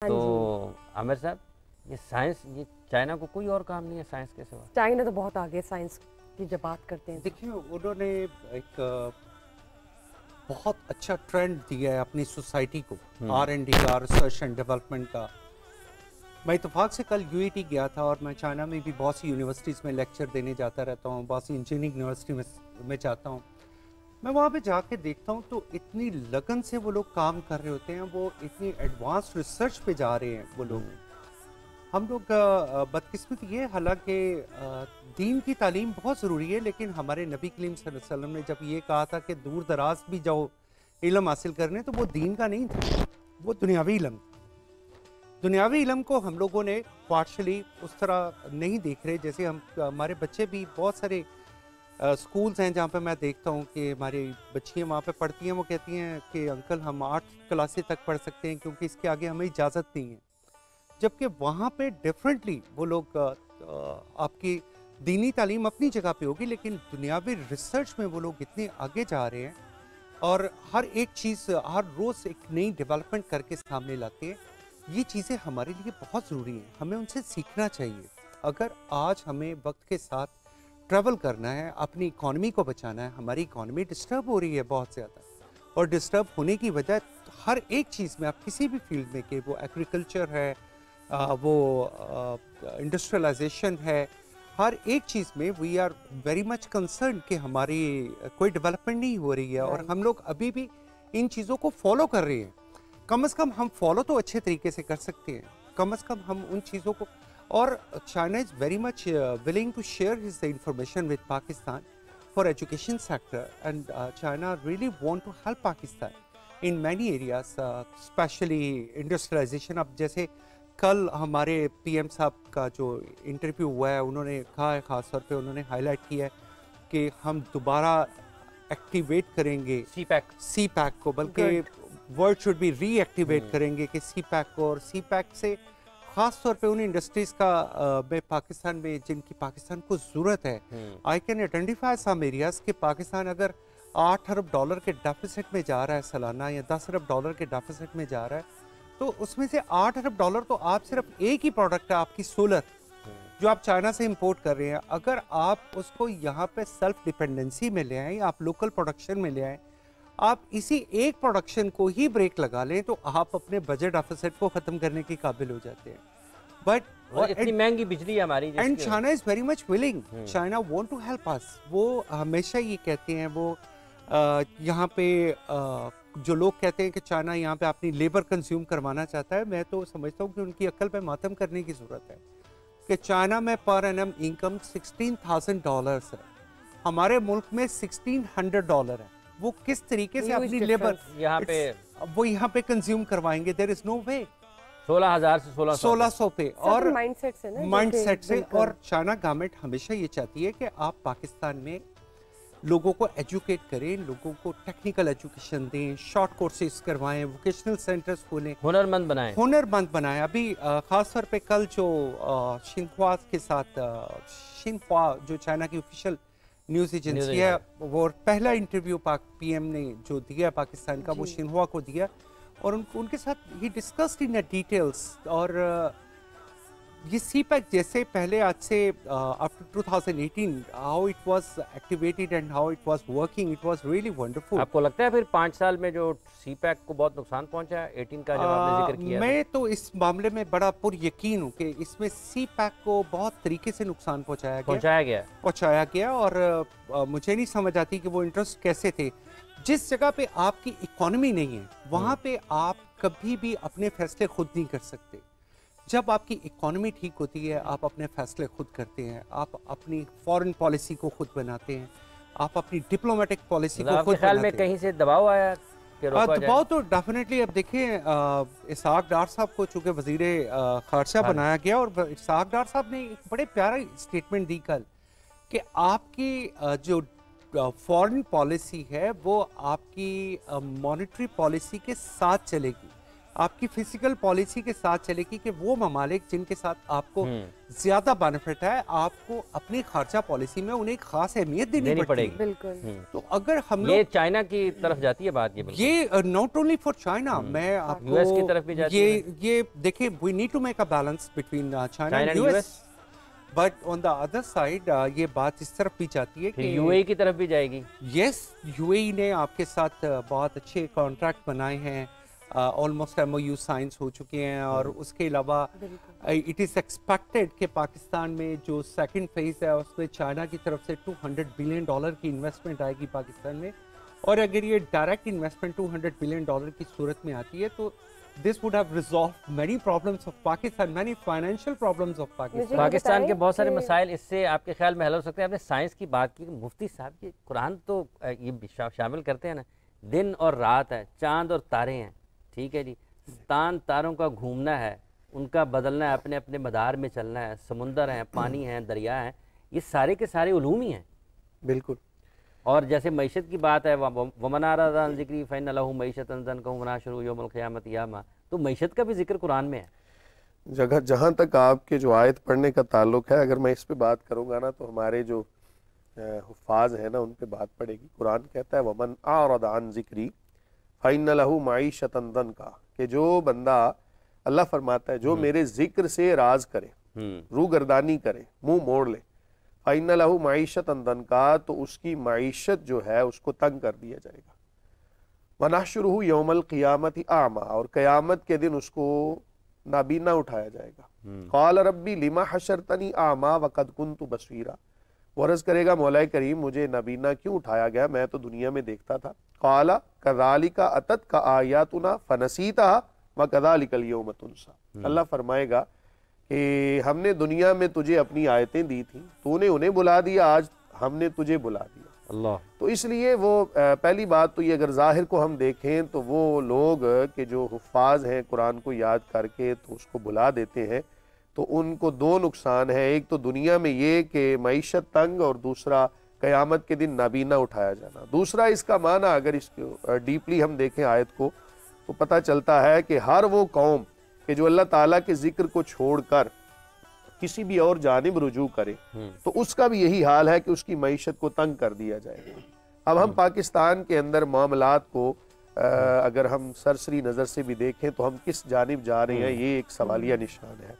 हाँ तो जी। आमिर साहब, ये साइंस, ये चाइना को कोई और काम नहीं है साइंस के सिवा? चाइना तो बहुत आगे साइंस की जब बात करते हैं तो। देखिए, उन्होंने एक बहुत अच्छा ट्रेंड दिया है अपनी सोसाइटी को, R&D का, रिसर्च एंड डेवलपमेंट का। मैं इत्तेफाक से कल यूएटी गया था और मैं चाइना में भी बहुत सी यूनिवर्सिटीज़ में लेक्चर देने जाता रहता हूँ, बहुत सी इंजीनियरिंग यूनिवर्सिटी में जाता हूँ। मैं वहाँ पे जाके देखता हूँ तो इतनी लगन से वो लोग काम कर रहे होते हैं, वो इतनी एडवांस रिसर्च पे जा रहे हैं वो लोग। हम लोग बदकिस्मत ये, हालांकि दीन की तालीम बहुत ज़रूरी है, लेकिन हमारे नबी करीम सल्लल्लाहु अलैहि वसल्लम ने जब ये कहा था कि दूर दराज भी जाओ इल्म हासिल करने, तो वो दीन का नहीं था, वो दुनियावी इल्म। दुनियावी इल्म को हम लोगों ने पार्शली उस तरह नहीं देख रहे, जैसे हमारे बच्चे भी बहुत सारे स्कूल्स हैं जहाँ पे मैं देखता हूँ कि हमारी बच्चियाँ वहाँ पे पढ़ती हैं, वो कहती हैं कि अंकल हम 8 क्लासे तक पढ़ सकते हैं क्योंकि इसके आगे हमें इजाज़त नहीं है। जबकि वहाँ पे डिफरेंटली वो लोग आपकी दीनी तालीम अपनी जगह पे होगी, लेकिन दुनियावी रिसर्च में वो लोग इतने आगे जा रहे हैं और हर एक चीज़ हर रोज़ एक नई डेवलपमेंट करके सामने लाते हैं। ये चीज़ें हमारे लिए बहुत ज़रूरी हैं, हमें उनसे सीखना चाहिए। अगर आज हमें वक्त के साथ ट्रैवल करना है, अपनी इकॉनमी को बचाना है, हमारी इकॉनमी डिस्टर्ब हो रही है बहुत ज़्यादा, और डिस्टर्ब होने की वजह हर एक चीज़ में, आप किसी भी फील्ड में, कि वो एग्रीकल्चर है, वो इंडस्ट्रियलाइजेशन है, हर एक चीज़ में we are very much concern कि हमारी कोई डेवलपमेंट नहीं हो रही है और हम लोग अभी भी इन चीज़ों को फॉलो कर रहे हैं। कम से कम हम फॉलो तो अच्छे तरीके से कर सकते हैं, कम से कम हम उन चीज़ों को। और China is very much willing to share his information with Pakistan for education sector, and China really want to help Pakistan in many areas, specially industrialisation. अब जैसे कल हमारे पीएम साहब का जो इंटरव्यू हुआ है, उन्होंने कहा है, ख़ास तौर पे उन्होंने हाईलाइट किया है कि हम दोबारा एक्टिवेट करेंगे सी पैक को, बल्कि वर्ड शुड बी रीएक्टिवेट करेंगे कि सी पैक को। और सी पैक से ख़ास तौर पे उन इंडस्ट्रीज़ का में पाकिस्तान में जिनकी पाकिस्तान को ज़रूरत है। I can identify some areas कि पाकिस्तान अगर $8 अरब के डेफिसिट में जा रहा है सालाना, या $10 अरब के डेफिसिट में जा रहा है, तो उसमें से $8 अरब तो आप सिर्फ एक ही प्रोडक्ट है आपकी सोलर, जो आप चाइना से इंपोर्ट कर रहे हैं। अगर आप उसको यहाँ पे सेल्फ डिपेंडेंसी में ले आएँ, आप लोकल प्रोडक्शन में ले आएँ, आप इसी एक प्रोडक्शन को ही ब्रेक लगा लें, तो आप अपने बजट डेफिसिट को ख़त्म करने के काबिल हो जाते हैं। बट इतनी महंगी बिजली है हमारी, and China is very much willing, China want to help us. वो हमेशा ये कहते हैं, वो यहाँ पे जो लोग कहते हैं कि चाइना यहाँ पे अपनी लेबर कंज्यूम करवाना चाहता है, मैं तो समझता हूँ कि उनकी अक्ल पे मातम करने की ज़रूरत है। कि चाइना में पर एनम इनकम $16,000 है, हमारे मुल्क में $1,600 है। वो किस तरीके से अपनी लेबर यहाँ पे वो यहाँ पे कंज्यूम करवाएंगे? देयर इज नो वे। 16,000 से 1600 पे, और माइंडसेट से ना, माइंडसेट से। और चाइना गवर्नमेंट हमेशा ये चाहती है कि आप पाकिस्तान में लोगों को एजुकेट करें, लोगों को टेक्निकल एजुकेशन दें, शॉर्ट कोर्सेज करवाएं, वोकेशनल सेंटर्स खोलें, हुनरमंद बनाएं। अभी ख़ास तौर पे कल जो शिन्हुआ के साथ, शिन्हुआ जो चाइना की ऑफिशियल न्यूज़ एजेंसी है, वो पहला इंटरव्यू पीएम ने जो दिया पाकिस्तान का, वो शिन्हुआ को दिया, और उनके साथ ही डिस्कस्ड इन डिटेल्स। और ये सी पैक जैसे पहले, आज से after 2018 how it was activated and how it was working, it was really wonderful. आपको लगता है फिर 5 साल में जो सी पैक को बहुत नुकसान पहुंचा है, 18 का जब आपने जिक्र किया? मैं तो इस मामले में बड़ा पुर यकीन हूँ कि इसमें सी पैक को बहुत तरीके से नुकसान पहुंचाया गया। और मुझे नहीं समझ आती कि वो इंटरेस्ट कैसे थे। जिस जगह पे आपकी इकोनॉमी नहीं है, वहाँ पे आप कभी भी अपने फैसले खुद नहीं कर सकते। जब आपकी इकोनॉमी ठीक होती है, आप अपने फैसले खुद करते हैं, आप अपनी फॉरेन पॉलिसी को खुद बनाते हैं, आप अपनी डिप्लोमेटिक पॉलिसी को खुद बनाते हैं। कहीं से दबाव आया? दबाव तो डेफिनेटली, अब देखिए इसहाक डार साहब को चूंकि वजीरे खारजा बनाया गया, और इसहाक डार साहब ने एक बड़े प्यारा स्टेटमेंट दी कल कि आपकी जो फॉरेन पॉलिसी है वो आपकी मॉनेटरी पॉलिसी के साथ चलेगी। आपकी फिजिकल पॉलिसी के साथ चलेगी कि वो ममालिक जिनके साथ आपको ज्यादा बेनिफिट है, आपको अपनी खर्चा पॉलिसी में उन्हें खास अहमियत देनी पड़ेगी। बिल्कुल। तो अगर हम ये लोग चाइना की तरफ जाती है बात, ये नॉट ओनली फॉर चाइना, मैं आपको यूएस की तरफ भी जाती ये देखिए, we need to make a balance between China and US, but on the other side ये बात इस तरफ भी जाती है कि यूएई की तरफ भी जाएगी। यस, यूएई ने आपके साथ बहुत अच्छे कॉन्ट्रैक्ट बनाए हैं, ऑलमोस्ट एमओयू साइंस हो चुके हैं, और उसके अलावा इट इज़ एक्सपेक्टेड कि पाकिस्तान में जो सेकंड फेज है उसमें चाइना की तरफ से $200 बिलियन की इन्वेस्टमेंट आएगी पाकिस्तान में, और अगर ये डायरेक्ट इन्वेस्टमेंट $200 बिलियन की सूरत में आती है तो this would have resolve many problems of Pakistan, many financial problems of Pakistan. Pakistan के बहुत सारे मसाइल इससे आपके ख्याल में हल हो सकते हैं। आपने साइंस की बात की, मुफ्ती साहब ये कुरान तो ये शामिल करते हैं ना, दिन और रात है, चांद और तारे हैं, ठीक है जी, तान तारों का घूमना है, उनका बदलना है, अपने अपने मदार में चलना है, समुंदर हैं, पानी हैं, दरिया हैं, ये सारे के सारे उलूम ही हैं। बिल्कुल। और जैसे मईशत की बात है, वमनारा जिक्री फ़ैन लहू मईशत अंजन कहूँ वना शुरू यौमुल क़यामत यामा, तो मईशत का भी जिक्र कुरान में है। जगह जहाँ तक आपके जो आयत पढ़ने का ताल्लुक है, अगर मैं इस पे बात करूँगा ना तो हमारे जो हुफ़ाज़ हैं ना उन पे बात पड़ेगी। कुरान कहता है वमन आरद अन ज़िक्री फ़ैन लहू मईशतन दनका, कि जो बंदा, अल्लाह फरमाता है जो मेरे जिक्र से राज करे, रूगर्दानी करे, मुंह मोड़ ले, फ़ैन लहू मईशतन दनका, तो उसकी मईशत जो है उसको तंग कर दिया जाएगा। वनहशुरुहु यौमल क़ियामति आमा, और क़यामत के दिन उसको नाबीना उठाया जाएगा। क़ाल रब्बी लिमा हशरतनी आमा वक़द कुन्तु बसीरा, वर्ज़ करेगा मौला करीम मुझे नाबीना क्यों उठाया गया, मैं तो दुनिया में देखता था। क़ाला कज़ालिका अतत का आयातुना फ़नसीता व कज़ालिकल यौम तुनसा, अल्लाह फरमाएगा कि हमने दुनिया में तुझे अपनी आयतें दी थी, तूने उन्हें बुला दिया, आज हमने तुझे बुला दिया। अल्लाह। तो इसलिए वो पहली बात तो ये, अगर ज़ाहिर को हम देखें तो वो लोग के जो हुफ़ाज़ हैं कुरान को याद करके तो उसको बुला देते हैं, तो उनको दो नुकसान है, एक तो दुनिया में ये कि मईशत तंग, और दूसरा क़यामत के दिन नाबीना उठाया जाना। दूसरा इसका माना अगर इसको डीपली हम देखें आयत को तो पता चलता है कि हर वो कौम कि जो अल्लाह ताला के ज़िक्र को छोड़कर किसी भी और जानिब रुजू करे तो उसका भी यही हाल है कि उसकी मईशत को तंग कर दिया जाएगा। अब हम पाकिस्तान के अंदर मामलात को अगर हम सरसरी नज़र से भी देखें तो हम किस जानिब जा रहे हैं, ये एक सवालिया निशान है।